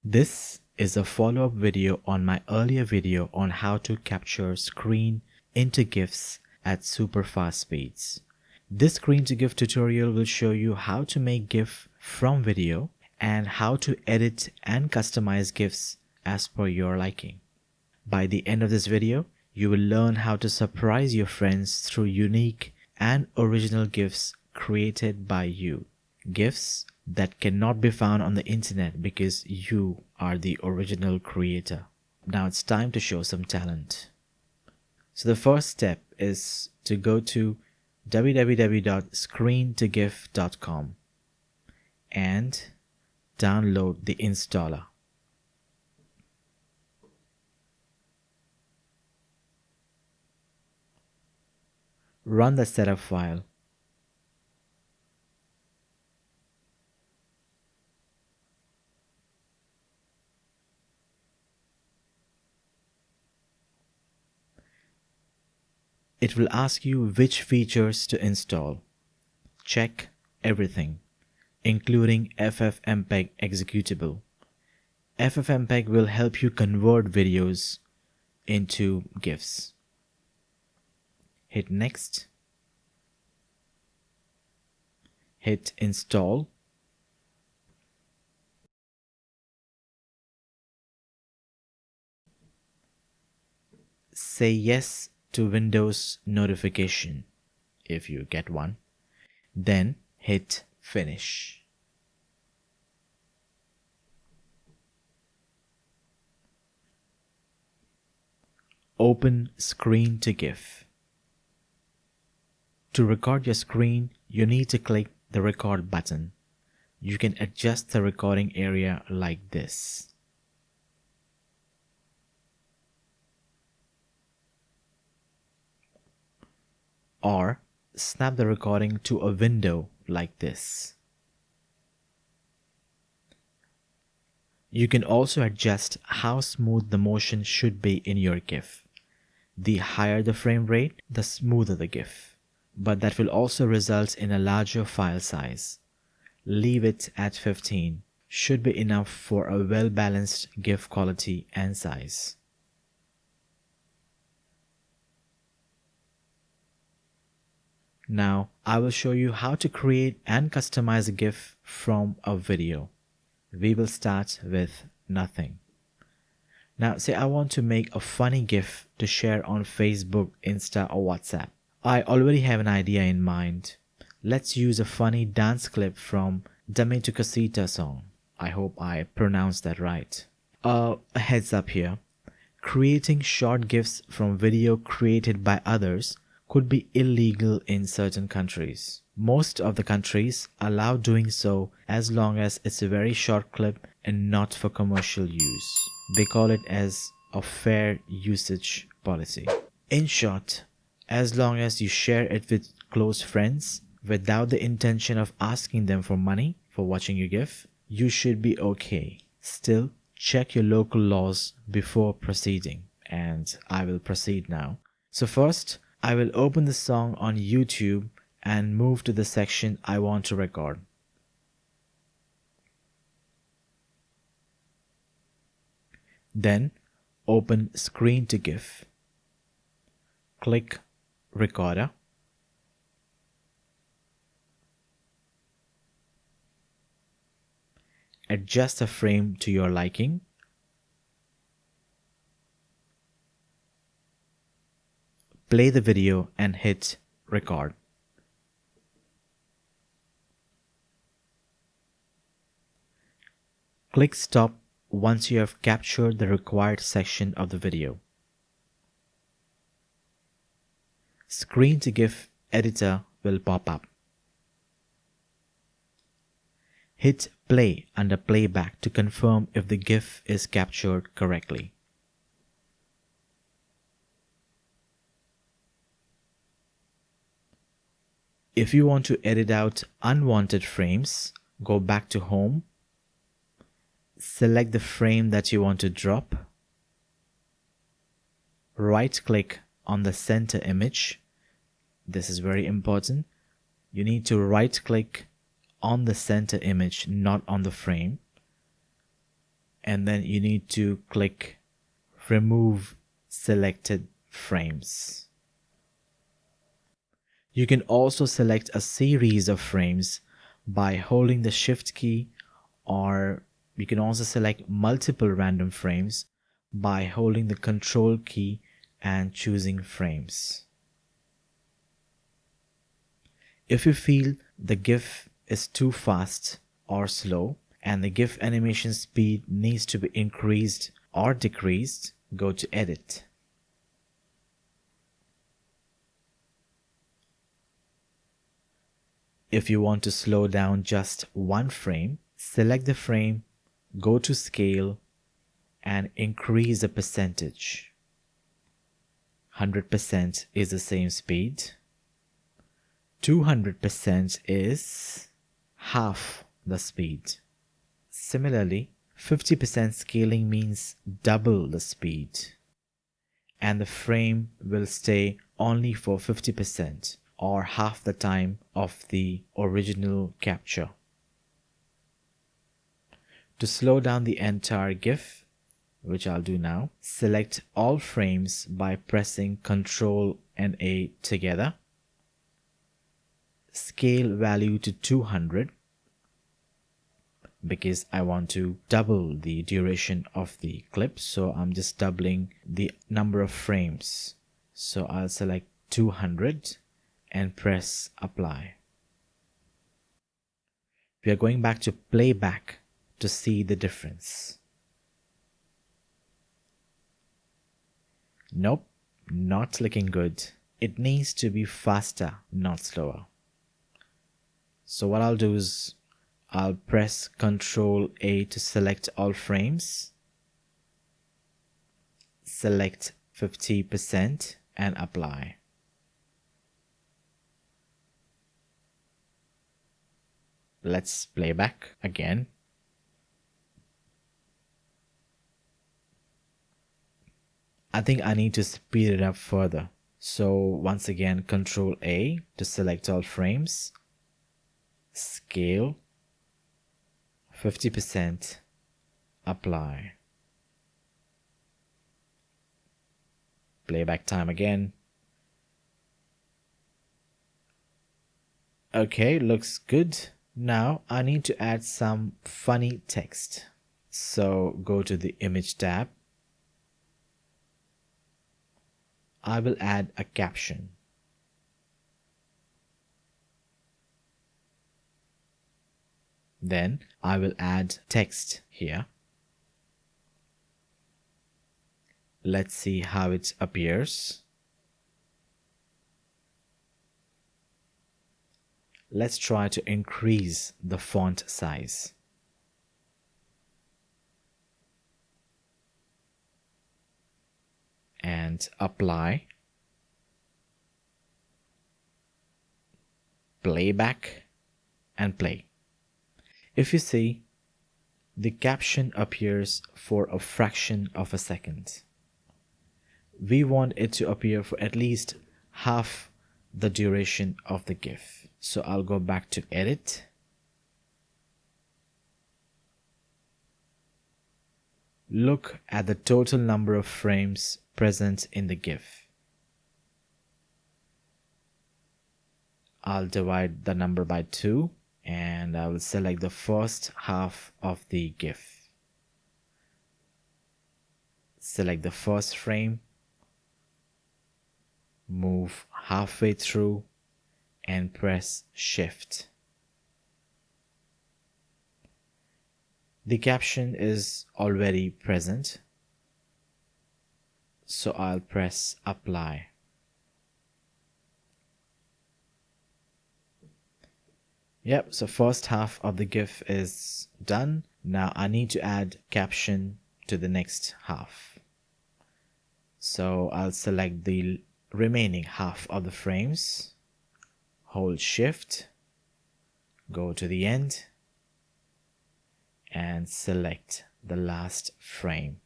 This is a follow-up video on my earlier video on how to capture screen into GIFs at super fast speeds. This screen to GIF tutorial will show you how to make GIF from video and how to edit and customize GIFs as per your liking. By the end of this video, you will learn how to surprise your friends through unique and original GIFs created by you. GIFs that cannot be found on the internet because you are the original creator. Now it's time to show some talent. So the first step is to go to www.screentogif.com and download the installer. Run the setup file. It will ask you which features to install. Check everything, including FFmpeg executable. FFmpeg will help you convert videos into GIFs. Hit next. Hit install. Say yes to Windows notification if you get one. Then hit finish. Open screen to GIF. To record your screen, you need to click the record button. You can adjust the recording area like this. Or snap the recording to a window like this. You can also adjust how smooth the motion should be in your GIF. The higher the frame rate, the smoother the GIF. But that will also result in a larger file size. Leave it at 15. Should be enough for a well-balanced GIF quality and size. Now, I will show you how to create and customize a GIF from a video. We will start with nothing. Now, say I want to make a funny GIF to share on Facebook, Insta, or WhatsApp. I already have an idea in mind. Let's use a funny dance clip from Dame Tu Casita song. I hope I pronounced that right. A heads up here. Creating short GIFs from video created by others could be illegal in certain countries. Most of the countries allow doing so as long as it's a very short clip and not for commercial use. They call it as a fair usage policy. In short, as long as you share it with close friends without the intention of asking them for money for watching your GIF, you should be okay. Still, check your local laws before proceeding, and I will proceed now. So first, I will open the song on YouTube and move to the section I want to record. Then, open Screen to GIF. Click Recorder. Adjust the frame to your liking. Play the video and hit record. Click stop once you have captured the required section of the video. Screen to GIF editor will pop up. Hit play under playback to confirm if the GIF is captured correctly. If you want to edit out unwanted frames, go back to Home, select the frame that you want to drop, right-click on the center image. This is very important. You need to right-click on the center image, not on the frame, and then you need to click remove selected frames. You can also select a series of frames by holding the shift key, or you can also select multiple random frames by holding the control key and choosing frames. If you feel the GIF is too fast or slow and the GIF animation speed needs to be increased or decreased, go to Edit. If you want to slow down just one frame, select the frame, go to Scale, and increase the percentage. 100% is the same speed. 200% is half the speed. Similarly, 50% scaling means double the speed, and the frame will stay only for 50% or half the time of the original capture. To slow down the entire GIF, which I'll do now, select all frames by pressing Ctrl and A together. Scale value to 200 because I want to double the duration of the clip, so I'm just doubling the number of frames. So I'll select 200 and press Apply. We are going back to playback to see the difference. Nope, not looking good. It needs to be faster, not slower. So what I'll do is I'll press Ctrl A to select all frames, select 50% and apply. Let's play back again. I think I need to speed it up further. So once again, Ctrl A to select all frames, scale, 50%, apply. Playback time again. Okay, looks good. Now I need to add some funny text. So go to the Image tab. I will add a caption. Then I will add text here. Let's see how it appears. Let's try to increase the font size. And apply. Playback and play. If you see, the caption appears for a fraction of a second. We want it to appear for at least half the duration of the GIF. So I'll go back to Edit. Look at the total number of frames present in the GIF. I'll divide the number by 2 and I will select the first half of the GIF. Select the first frame, move halfway through and press Shift. The caption is already present, so I'll press Apply. Yep, so first half of the GIF is done. Now I need to add caption to the next half. So I'll select the remaining half of the frames, hold Shift, go to the end, and select the last frame.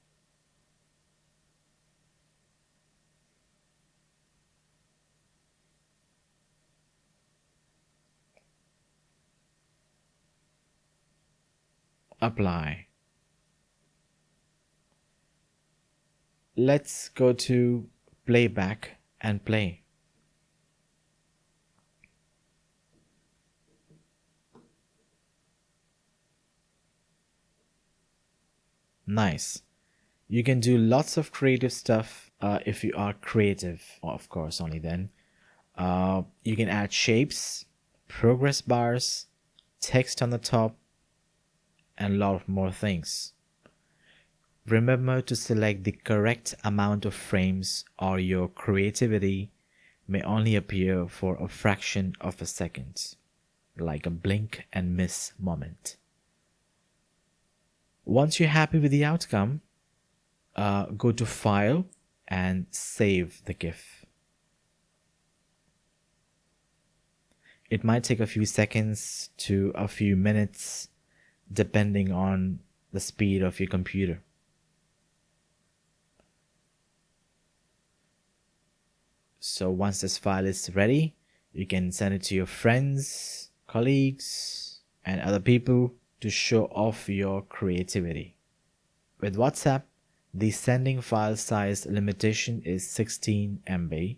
Apply. let's go to playback and play. Nice. You can do lots of creative stuff if you are creative, of course, only then. You can add shapes, progress bars, text on the top, and a lot more things. Remember to select the correct amount of frames or your creativity may only appear for a fraction of a second, like a blink and miss moment. Once you're happy with the outcome, go to File and save the GIF. It might take a few seconds to a few minutes depending on the speed of your computer. So once this file is ready, you can send it to your friends, colleagues, and other people to show off your creativity. With WhatsApp, the sending file size limitation is 16 MB.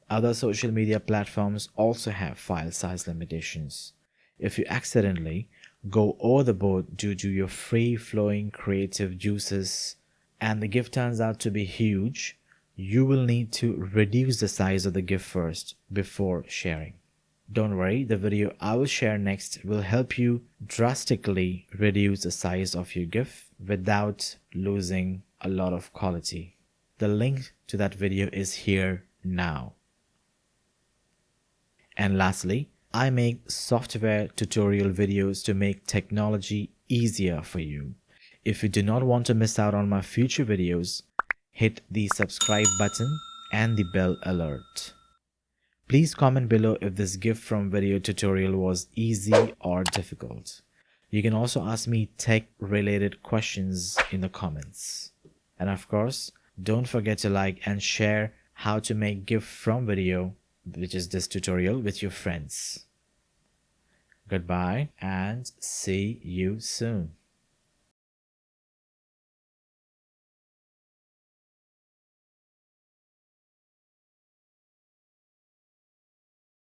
Other social media platforms also have file size limitations. If you accidentally go overboard due to your free-flowing creative juices and the GIF turns out to be huge, you will need to reduce the size of the GIF first before sharing. Don't worry, the video I will share next will help you drastically reduce the size of your GIF without losing a lot of quality. The link to that video is here now. And lastly, I make software tutorial videos to make technology easier for you. If you do not want to miss out on my future videos, hit the subscribe button and the bell alert. Please comment below if this GIF from video tutorial was easy or difficult. You can also ask me tech-related questions in the comments. And of course, don't forget to like and share how to make GIF from video, which is this tutorial, with your friends. Goodbye and see you soon.